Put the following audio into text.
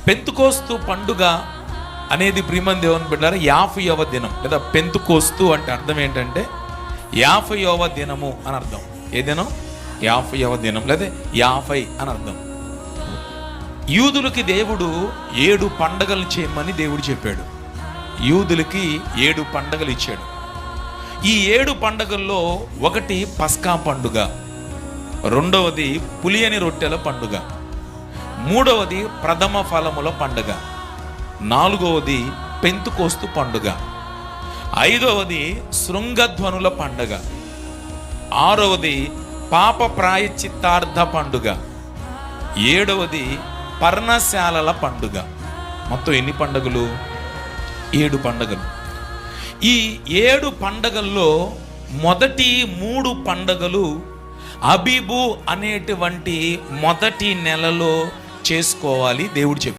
పెంతుకోస్తు పండుగ అనేది ప్రియమైన దేవుని బిడ్డలారా 50వ దినం, లేదా పెంతుకోస్తు అంటే అర్థం ఏంటంటే 50వ దినము అని అర్థం. ఏ దినం? 50వ దినం, లేదా 50 అని అర్థం. యూదులకి దేవుడు 7 పండగలు చేయమని దేవుడు చెప్పాడు. యూదులకి 7 పండగలు ఇచ్చాడు. ఈ 7 పండగల్లో ఒకటి పస్కా పండుగ, రెండవది పులియని రొట్టెల పండుగ, మూడవది ప్రథమ ఫలముల పండుగ, నాలుగవది పెంతుకోస్తు పండుగ, ఐదవది శృంగధ్వనుల పండుగ, ఆరవది పాప ప్రాయశ్చిత్తార్థ పండుగ, ఏడవది పర్ణశాలల పండుగ. మొత్తం ఎన్ని పండుగలు? 7 పండుగలు. ఈ 7 పండుగల్లో మొదటి 3 పండుగలు అబీబు అనేటువంటి మొదటి నెలలో చేసుకోవాలి దేవుడు చెప్పాడు.